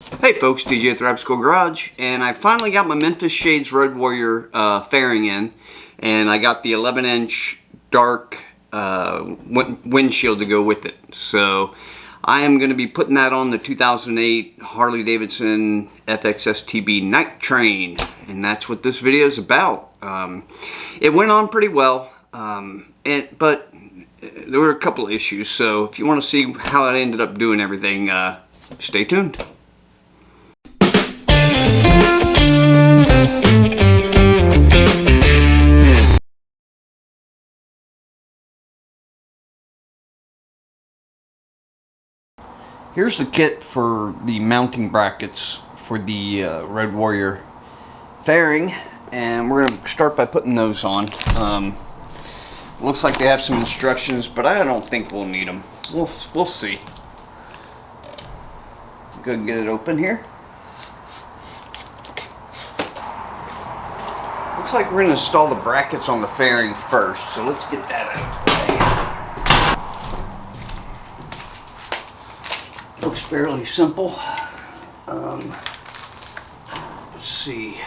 Hey folks, DJ at the Rap School Garage, and I finally got my Memphis Shades Road Warrior fairing in, and I got the 11-inch dark windshield to go with it. So I am going to be putting that on the 2008 Harley Davidson FXSTB Night Train, and that's what this video is about. It went on pretty well, but there were a couple of issues, so if you want to see how I ended up doing everything, stay tuned. Here's the kit for the mounting brackets for the Road Warrior fairing, and we're going to start by putting those on. Looks like they have some instructions, but I don't think we'll need them. We'll see. Go ahead and get it open here. Looks like we're going to install the brackets on the fairing first, so let's get that out of the way. Looks fairly simple. Let's see.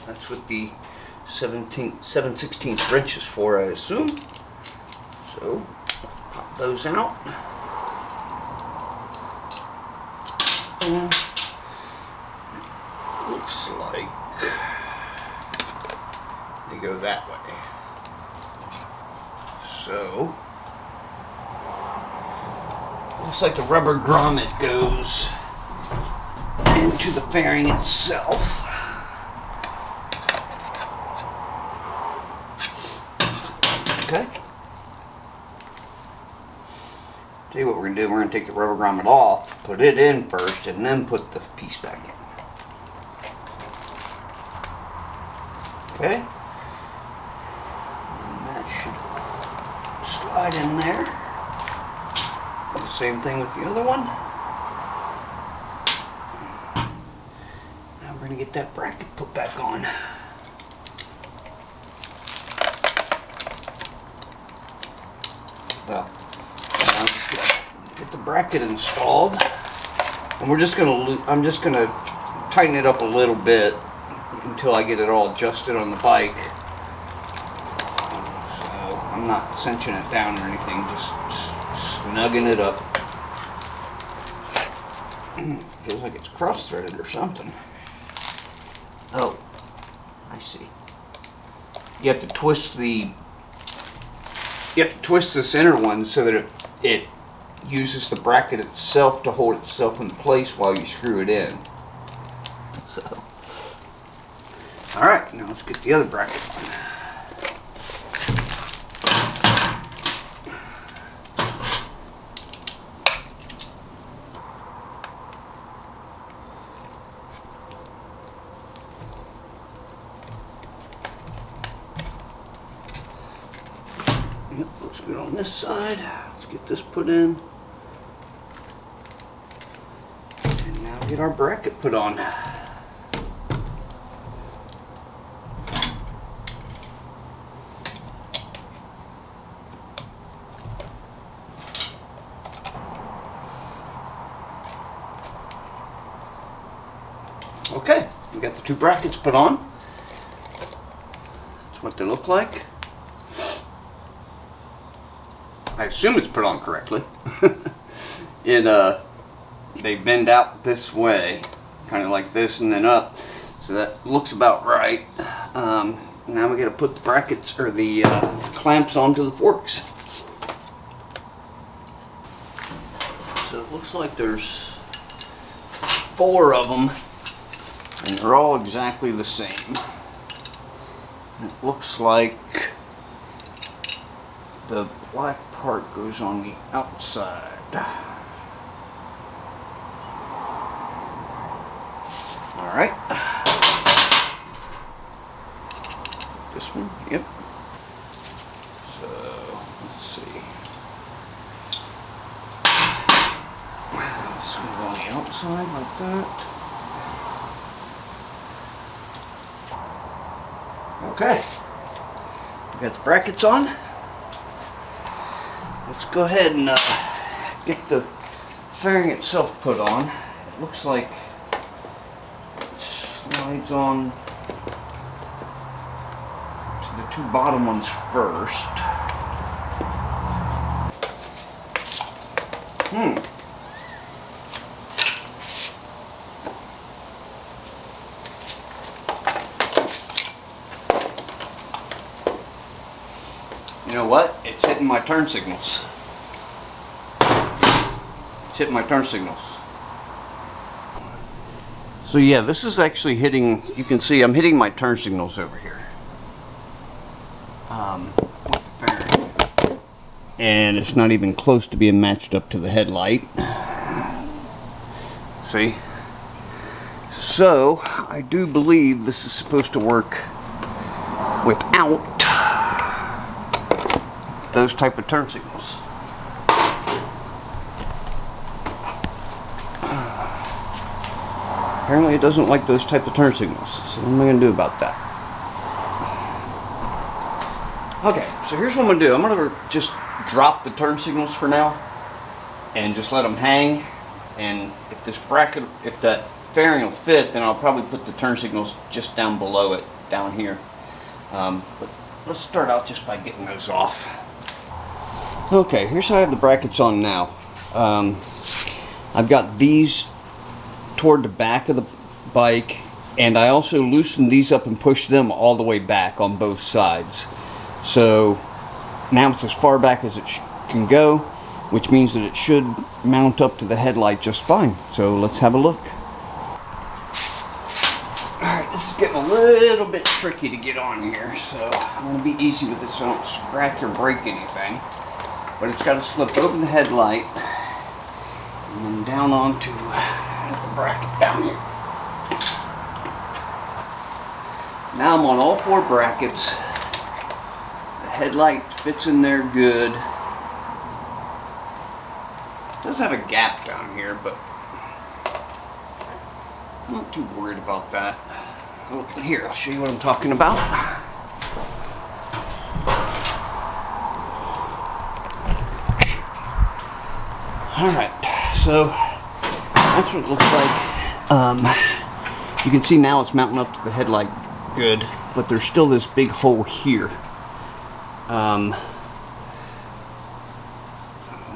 That's what the 7/16 wrench is for, I assume. So, pop those out. And looks like they go that way. So, looks like the rubber grommet goes into the fairing itself. Okay. Tell you what we're going to do, we're going to take the rubber grommet off, put it in first, and then put the piece back in. Okay. And that should slide in there. Same thing with the other one. Now we're going to get that bracket put back on. Well, now let's get the bracket installed, and we're just going to. I'm just going to tighten it up a little bit until I get it all adjusted on the bike. So I'm not cinching it down or anything, just snugging it up. Feels like it's cross-threaded or something. Oh, I see. You have to twist this inner one so that it uses the bracket itself to hold itself in place while you screw it in. So, all right, now let's get the other bracket on. Yep, looks good on this side. Let's get this put in. And now get our bracket put on. Okay, we got the two brackets put on. That's what they look like. I assume it's put on correctly. They bend out this way, kind of like this and then up, so that looks about right. Now we got to put the brackets or the clamps onto the forks. So it looks like there's 4 of them, and they're all exactly the same. It looks like the black part goes on the outside. Alright. This one, yep. So, let's see. This one's on the outside like that. Okay. We got the brackets on. Let's go ahead and get the fairing itself put on. It looks like Slides on to the two bottom ones first. You know what? It's hitting my turn signals. It's hitting my turn signals. So yeah, this is actually hitting, you can see I'm hitting my turn signals over here. With the bearing. And it's not even close to being matched up to the headlight. See? So, I do believe this is supposed to work without those type of turn signals. Apparently it doesn't like those type of turn signals. So what am I going to do about that? Okay, so here's what I'm going to do. I'm going to just drop the turn signals for now and just let them hang. And if this bracket, if that fairing will fit, then I'll probably put the turn signals just down below it, down here. But let's start out just by getting those off. Okay, here's how I have the brackets on now. I've got these toward the back of the bike, and I also loosened these up and pushed them all the way back on both sides. So now it's as far back as it can go, which means that it should mount up to the headlight just fine. So let's have a look. Alright, this is getting a little bit tricky to get on here, so I'm going to be easy with it so I don't scratch or break anything. But it's got to slip over the headlight and then down onto the bracket down here. Now I'm on all four brackets. The headlight fits in there good. It does have a gap down here, but I'm not too worried about that. Oh, here, I'll show you what I'm talking about. Alright, so that's what it looks like. You can see now it's mounting up to the headlight good, but there's still this big hole here.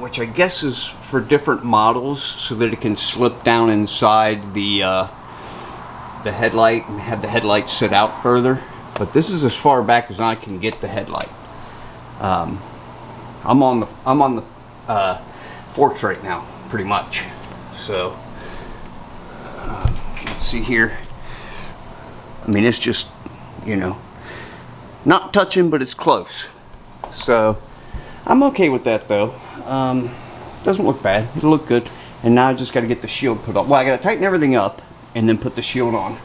Which I guess is for different models so that it can slip down inside the headlight and have the headlight sit out further. But this is as far back as I can get the headlight. I'm on the forks right now, pretty much. So you can see here. I mean, it's just, you know, not touching, but it's close. So I'm okay with that though. Doesn't look bad. It'll look good. And now I just got to get the shield put on. Well, I got to tighten everything up and then put the shield on.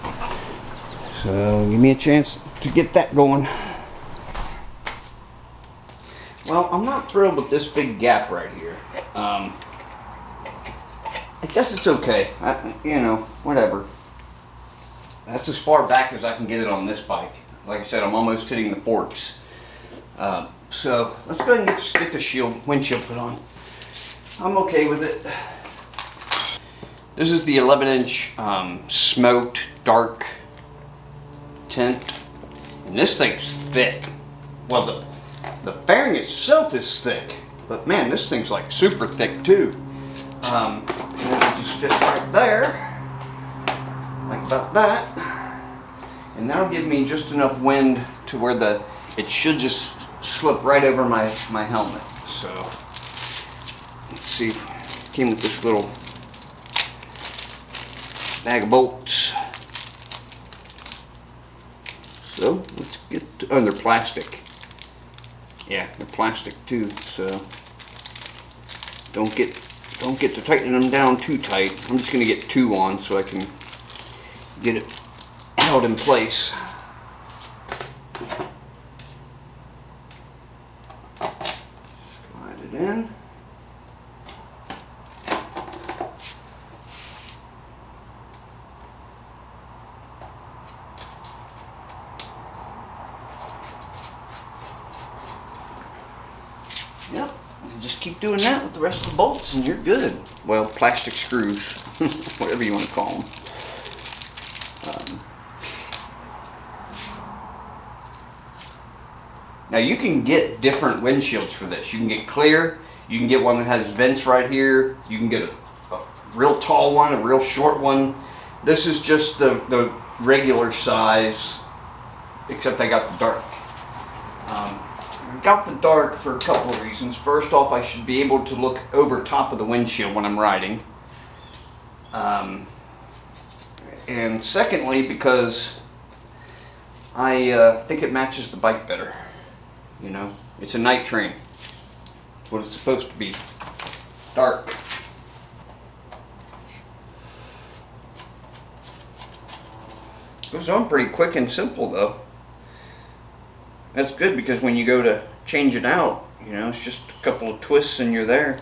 So give me a chance to get that going. Well, I'm not thrilled with this big gap right here. I guess it's okay. You know, whatever. That's as far back as I can get it on this bike. Like I said, I'm almost hitting the forks. So let's go ahead and get the windshield put on. I'm okay with it. This is the 11-inch smoked dark tint, and this thing's thick. Well, the fairing itself is thick, but man, this thing's like super thick too. And it'll just fit right there, like about that, and that'll give me just enough wind to where it should just slip right over my helmet. So let's see, it came with this little bag of bolts. So let's get oh, they're plastic. Yeah, they're plastic too, so don't get to tightening them down too tight. I'm just going to get two on so I can get it held in place. Slide it in. Yep, and just keep doing that with the rest of the bolts and you're good. Well, plastic screws, whatever you want to call them. Now you can get different windshields for this. You can get clear, you can get one that has vents right here, you can get a real tall one, a real short one. This is just the regular size, except I got the dark. I got the dark for a couple of reasons. First off, I should be able to look over top of the windshield when I'm riding. And secondly, because I think it matches the bike better. You know, it's a night train. It's what it's supposed to be. Dark. Goes on pretty quick and simple though. That's good because when you go to change it out, you know, it's just a couple of twists and you're there.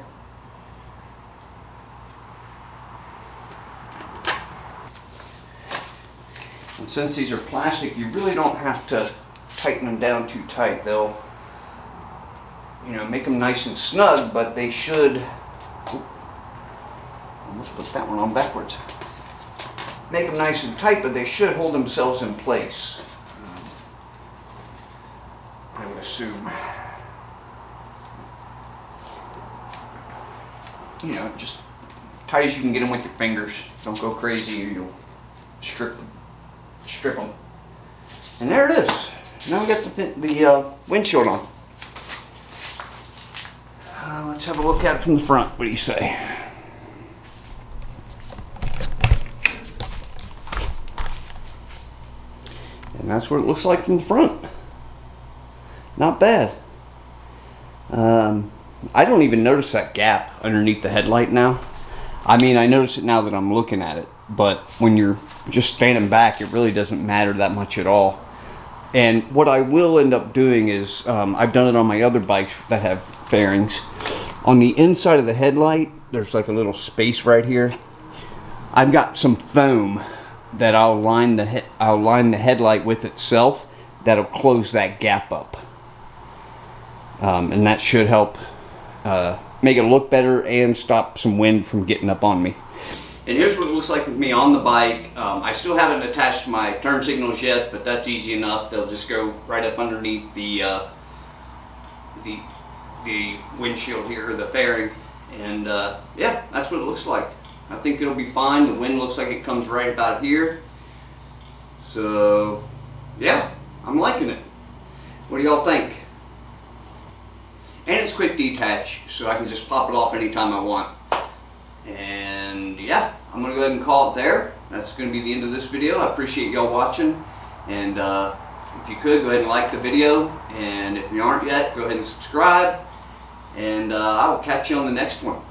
And since these are plastic, you really don't have to tighten them down too tight. They'll, you know, make them nice and snug, but they should, almost put that one on backwards. Make them nice and tight, but they should hold themselves in place. I would assume. You know, just tight as you can get them with your fingers. Don't go crazy or you'll strip them. And there it is. Now we got the windshield on. Let's have a look at it from the front. What do you say? And that's what it looks like from the front. Not bad. I don't even notice that gap underneath the headlight now. I mean, I notice it now that I'm looking at it, but when you're just standing back, it really doesn't matter that much at all. And what I will end up doing is, I've done it on my other bikes that have fairings. On the inside of the headlight, there's like a little space right here. I've got some foam that I'll line the headlight with itself. That'll close that gap up, and that should help make it look better and stop some wind from getting up on me. And here's what it looks like with me on the bike. I still haven't attached my turn signals yet, but that's easy enough. They'll just go right up underneath the windshield here, the fairing, and yeah, that's what it looks like. I think it'll be fine. The wind looks like it comes right about here. So yeah, I'm liking it. What do y'all think? And it's quick detach, so I can just pop it off anytime I want. And yeah, I'm gonna go ahead and call it there. That's gonna be the end of this video. I appreciate y'all watching, and if you could, go ahead and like the video, and if you aren't yet, go ahead and subscribe, and I will catch you on the next one.